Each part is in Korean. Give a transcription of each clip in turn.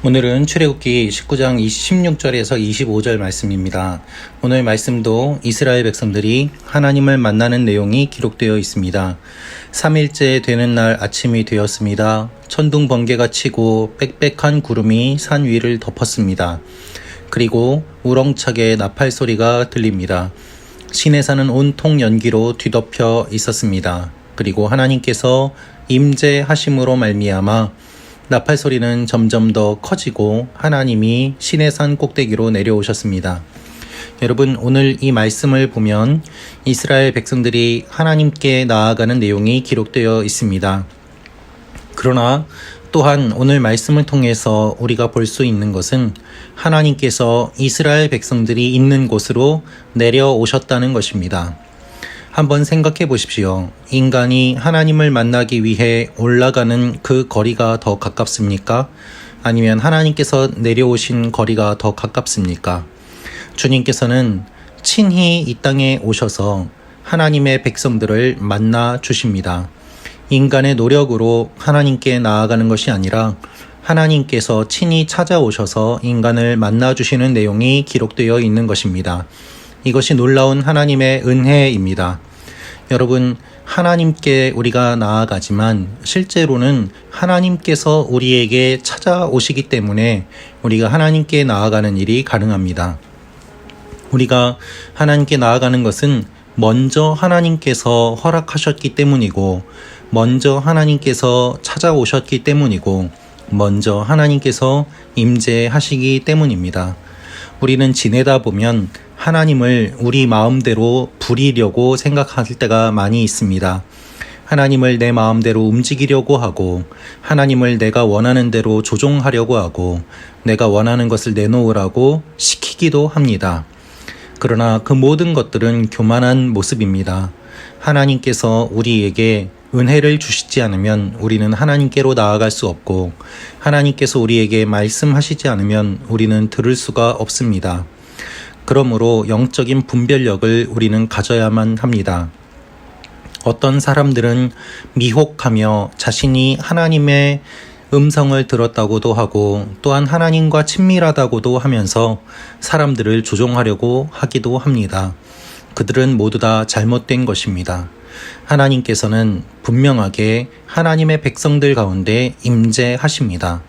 오늘은 출애굽기 19장 16절에서 25절 말씀입니다. 오늘 말씀도 이스라엘 백성들이 하나님을 만나는 내용이 기록되어 있습니다. 3일째 되는 날 아침이 되었습니다. 천둥 번개가 치고 빽빽한 구름이 산 위를 덮었습니다. 그리고 우렁차게 나팔 소리가 들립니다. 시내산은 온통 연기로 뒤덮여 있었습니다. 그리고 하나님께서 임재하심으로 말미암아 나팔 소리는 점점 더 커지고 하나님이 시내산 꼭대기로 내려오셨습니다. 여러분, 오늘 이 말씀을 보면 이스라엘 백성들이 하나님께 나아가는 내용이 기록되어 있습니다. 그러나 또한 오늘 말씀을 통해서 우리가 볼 수 있는 것은 하나님께서 이스라엘 백성들이 있는 곳으로 내려오셨다는 것입니다. 한번 생각해 보십시오. 인간이 하나님을 만나기 위해 올라가는 그 거리가 더 가깝습니까? 아니면 하나님께서 내려오신 거리가 더 가깝습니까? 주님께서는 친히 이 땅에 오셔서 하나님의 백성들을 만나 주십니다. 인간의 노력으로 하나님께 나아가는 것이 아니라 하나님께서 친히 찾아오셔서 인간을 만나 주시는 내용이 기록되어 있는 것입니다. 이것이 놀라운 하나님의 은혜입니다. 여러분, 하나님께 우리가 나아가지만 실제로는 하나님께서 우리에게 찾아오시기 때문에 우리가 하나님께 나아가는 일이 가능합니다. 우리가 하나님께 나아가는 것은 먼저 하나님께서 허락하셨기 때문이고, 먼저 하나님께서 찾아오셨기 때문이고, 먼저 하나님께서 임재하시기 때문입니다. 우리는 지내다 보면 하나님을 우리 마음대로 부리려고 생각할 때가 많이 있습니다. 하나님을 내 마음대로 움직이려고 하고, 하나님을 내가 원하는 대로 조종하려고 하고, 내가 원하는 것을 내놓으라고 시키기도 합니다. 그러나 그 모든 것들은 교만한 모습입니다. 하나님께서 우리에게 은혜를 주시지 않으면 우리는 하나님께로 나아갈 수 없고, 하나님께서 우리에게 말씀하시지 않으면 우리는 들을 수가 없습니다. 그러므로 영적인 분별력을 우리는 가져야만 합니다. 어떤 사람들은 미혹하며 자신이 하나님의 음성을 들었다고도 하고, 또한 하나님과 친밀하다고도 하면서 사람들을 조종하려고 하기도 합니다. 그들은 모두 다 잘못된 것입니다. 하나님께서는 분명하게 하나님의 백성들 가운데 임재하십니다.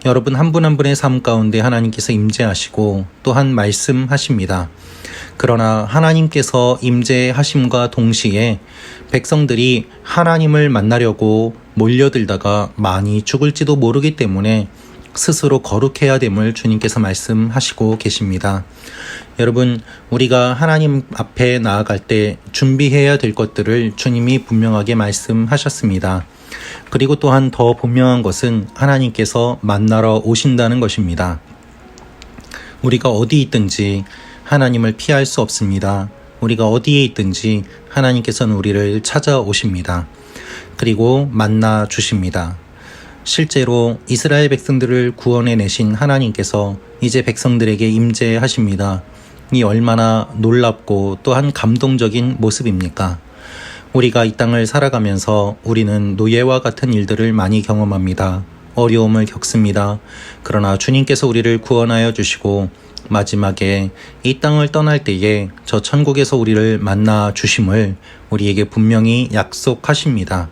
여러분 한 분 한 분의 삶 가운데 하나님께서 임재하시고 또한 말씀하십니다. 그러나 하나님께서 임재하심과 동시에 백성들이 하나님을 만나려고 몰려들다가 많이 죽을지도 모르기 때문에 스스로 거룩해야 됨을 주님께서 말씀하시고 계십니다. 여러분, 우리가 하나님 앞에 나아갈 때 준비해야 될 것들을 주님이 분명하게 말씀하셨습니다. 그리고 또한 더 분명한 것은 하나님께서 만나러 오신다는 것입니다. 우리가 어디 있든지 하나님을 피할 수 없습니다. 우리가 어디에 있든지 하나님께서는 우리를 찾아오십니다. 그리고 만나 주십니다. 실제로 이스라엘 백성들을 구원해 내신 하나님께서 이제 백성들에게 임재하십니다. 이 얼마나 놀랍고 또한 감동적인 모습입니까? 우리가 이 땅을 살아가면서 우리는 노예와 같은 일들을 많이 경험합니다. 어려움을 겪습니다. 그러나 주님께서 우리를 구원하여 주시고 마지막에 이 땅을 떠날 때에 저 천국에서 우리를 만나 주심을 우리에게 분명히 약속하십니다.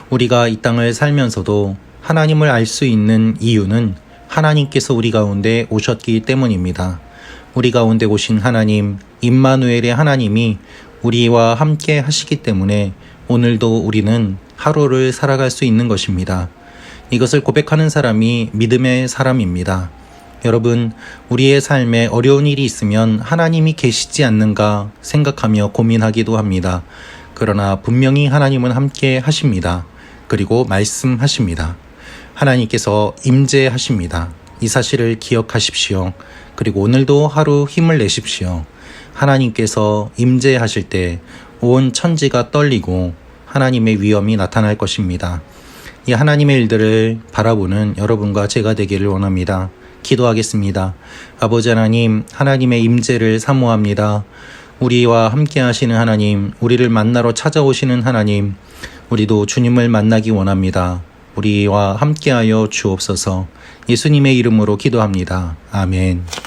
우리가 이 땅을 살면서도 하나님을 알 수 있는 이유는 하나님께서 우리 가운데 오셨기 때문입니다. 우리 가운데 오신 하나님, 임마누엘의 하나님이 우리와 함께 하시기 때문에 오늘도 우리는 하루를 살아갈 수 있는 것입니다. 이것을 고백하는 사람이 믿음의 사람입니다. 여러분, 우리의 삶에 어려운 일이 있으면 하나님이 계시지 않는가 생각하며 고민하기도 합니다. 그러나 분명히 하나님은 함께 하십니다. 그리고 말씀하십니다. 하나님께서 임재하십니다. 이 사실을 기억하십시오. 그리고 오늘도 하루 힘을 내십시오. 하나님께서 임재하실 때 온 천지가 떨리고 하나님의 위엄이 나타날 것입니다. 이 하나님의 일들을 바라보는 여러분과 제가 되기를 원합니다. 기도하겠습니다. 아버지 하나님, 하나님의 임재를 사모합니다. 우리와 함께 하시는 하나님, 우리를 만나러 찾아오시는 하나님, 우리도 주님을 만나기 원합니다. 우리와 함께하여 주옵소서. 예수님의 이름으로 기도합니다. 아멘.